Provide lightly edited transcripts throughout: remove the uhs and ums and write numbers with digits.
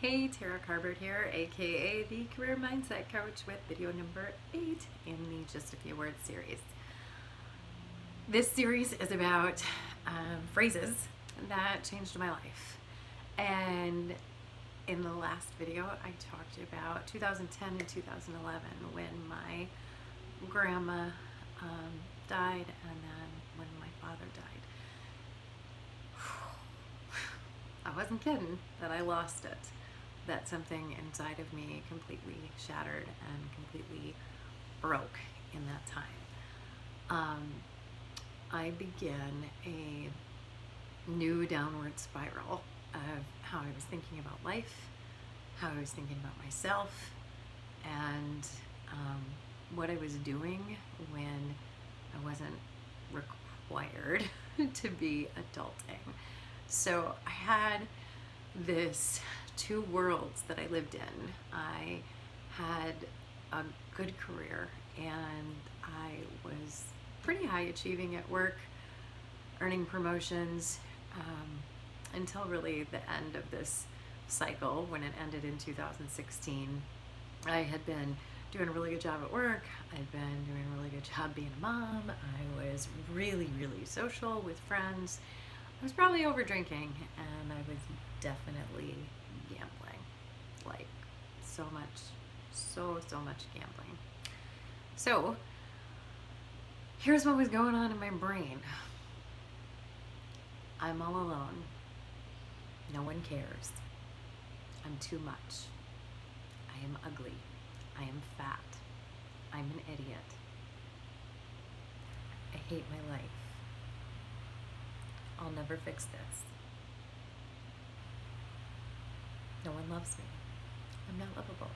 Hey, Tara Carbert here, aka the Career Mindset Coach, with video number 8 in the Just a Few Words series. This series is about phrases that changed my life. And in the last video, I talked about 2010 and 2011 when my grandma died and then when my father died. I wasn't kidding that I lost it, that something inside of me completely shattered and completely broke in that time. I began a new downward spiral of how I was thinking about life, how I was thinking about myself, and what I was doing when I wasn't required to be adulting. So I had this two worlds that I lived in. I had a good career and I was pretty high achieving at work, earning promotions, until really the end of this cycle when it ended in 2016. I had been doing a really good job at work. I'd been doing a really good job being a mom. I was really, really social with friends. I was probably over drinking, and I was definitely gambling. Like, so much gambling. So, here's what was going on in my brain. I'm all alone. No one cares. I'm too much. I am ugly. I am fat. I'm an idiot. I hate my life. I'll never fix this. No one loves me. I'm not lovable.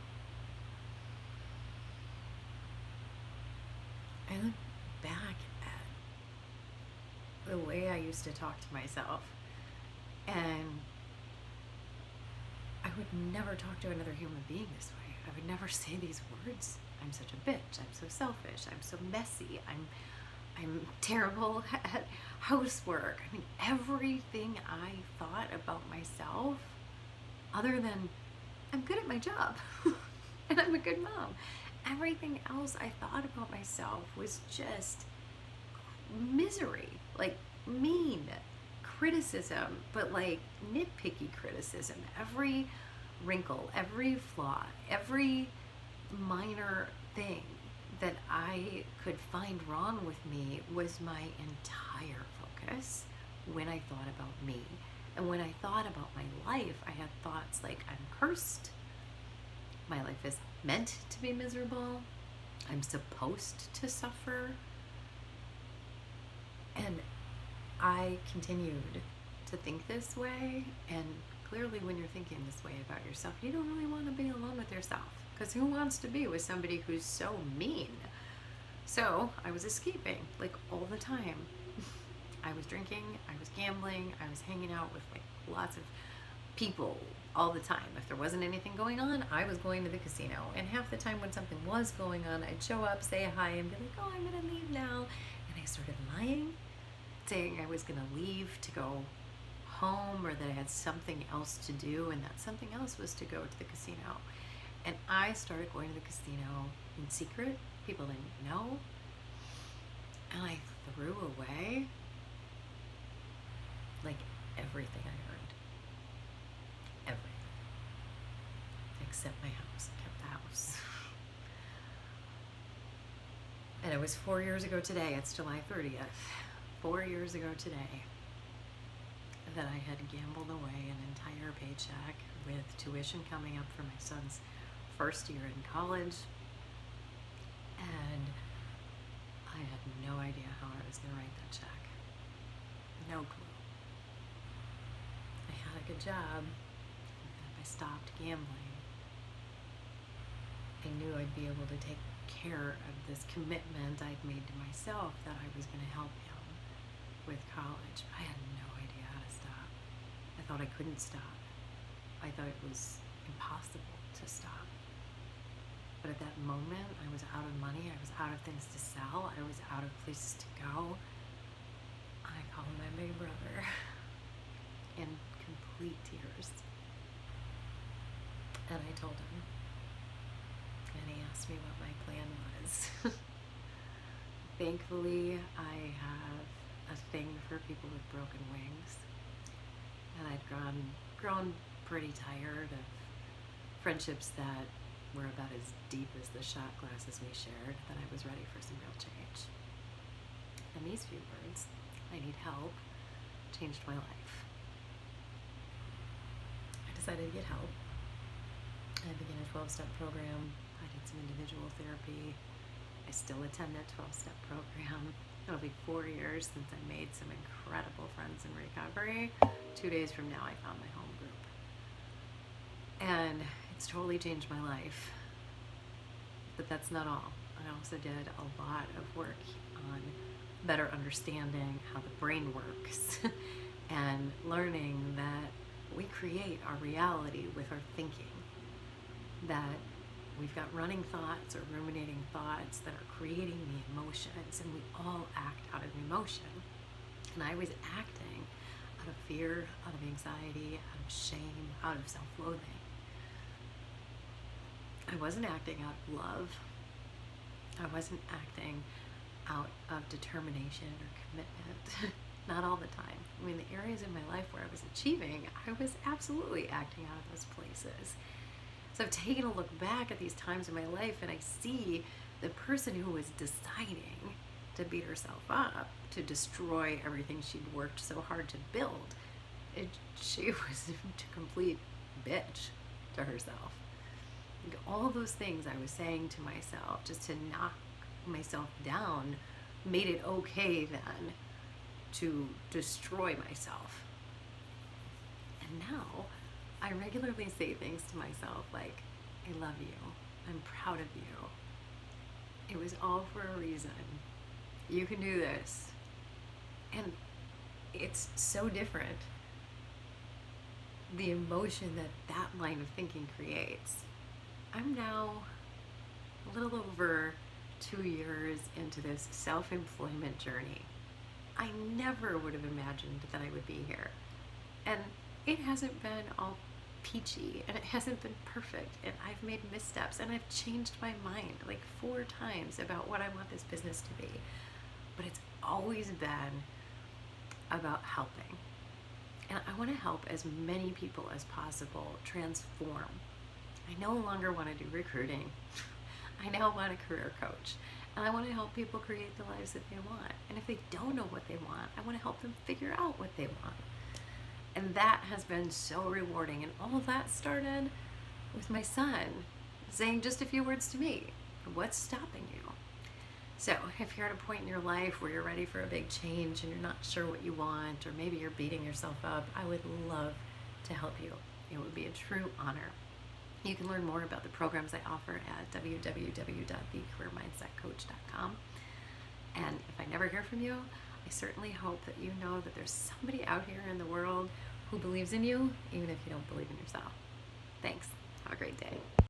I look back at the way I used to talk to myself, and I would never talk to another human being this way. I would never say these words. I'm such a bitch. I'm so selfish. I'm so messy. I'm terrible at housework. I mean, everything I thought about myself, other than I'm good at my job and I'm a good mom, everything else I thought about myself was just misery, like mean criticism, but like nitpicky criticism. Every wrinkle, every flaw, every minor thing that I could find wrong with me was my entire focus when I thought about me. And when I thought about my life, I had thoughts like, I'm cursed. My life is meant to be miserable. I'm supposed to suffer. And I continued to think this way. And clearly when you're thinking this way about yourself, you don't really want to be alone with yourself. Because who wants to be with somebody who's so mean? So I was escaping, like, all the time. I was drinking, I was gambling, I was hanging out with like lots of people all the time. If there wasn't anything going on, I was going to the casino. And half the time when something was going on, I'd show up, say hi, and be like, oh, I'm gonna leave now. And I started lying, saying I was gonna leave to go home, or that I had something else to do, and that something else was to go to the casino. And I started going to the casino in secret. People didn't know. And I threw away like everything I earned. Everything. Except my house. I kept the house. And it was 4 years ago today. It's July 30th. 4 years ago today that I had gambled away an entire paycheck with tuition coming up for my son's first year in college, and I had no idea how I was going to write that check. No clue. I had a good job, and if I stopped gambling, I knew I'd be able to take care of this commitment I'd made to myself that I was going to help him with college. I had no idea how to stop. I thought I couldn't stop. I thought it was impossible to stop. But at that moment, I was out of money, I was out of things to sell, I was out of places to go. I called my big brother in complete tears. And I told him, and he asked me what my plan was. Thankfully, I have a thing for people with broken wings, and I'd grown pretty tired of friendships that were about as deep as the shot glasses we shared, that I was ready for some real change. And these few words, I need help, changed my life. I decided to get help. I began a 12-step program. I did some individual therapy. I still attend that 12-step program. It'll be 4 years since I made some incredible friends in recovery. 2 days from now, I found my home group. And it's totally changed my life. But that's not all. I also did a lot of work on better understanding how the brain works and learning that we create our reality with our thinking. That we've got running thoughts or ruminating thoughts that are creating the emotions, and we all act out of emotion. And I was acting out of fear, out of anxiety, out of shame, out of self-loathing. I wasn't acting out of love. I wasn't acting out of determination or commitment. Not all the time. I mean, the areas in my life where I was achieving, I was absolutely acting out of those places. So I've taken a look back at these times in my life, and I see the person who was deciding to beat herself up, to destroy everything she'd worked so hard to build. She was a complete bitch to herself. All those things I was saying to myself just to knock myself down made it okay then to destroy myself. And now I regularly say things to myself like, I love you, I'm proud of you, it was all for a reason, you can do this. And it's so different, the emotion that line of thinking creates. I'm now a little over 2 years into this self-employment journey. I never would have imagined that I would be here. And it hasn't been all peachy, and it hasn't been perfect, and I've made missteps, and I've changed my mind like 4 times about what I want this business to be. But it's always been about helping. And I want to help as many people as possible transform. I no longer want to do recruiting. I now want a career coach. And I want to help people create the lives that they want. And if they don't know what they want, I want to help them figure out what they want. And that has been so rewarding. And all of that started with my son saying just a few words to me. What's stopping you? So if you're at a point in your life where you're ready for a big change and you're not sure what you want, or maybe you're beating yourself up, I would love to help you. It would be a true honor. You can learn more about the programs I offer at www.thecareermindsetcoach.com. And if I never hear from you, I certainly hope that you know that there's somebody out here in the world who believes in you, even if you don't believe in yourself. Thanks. Have a great day.